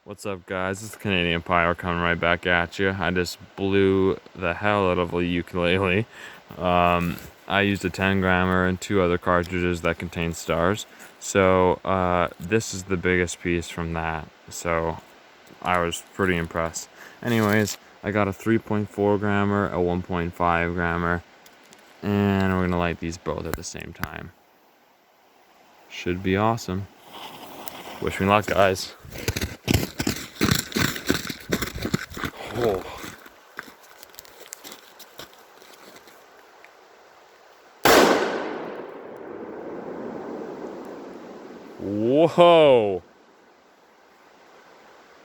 What's up, guys? It's Canadian Pyro coming right back at you. I just blew the hell out of a ukulele. I used a 10 grammer and two other cartridges that contain stars. So this is the biggest piece from that. So I was pretty impressed. Anyways, I got a 3.4 grammer, a 1.5 grammer, and we're gonna light these both at the same time. Should be awesome. Wish me luck, guys. Oh. Whoa!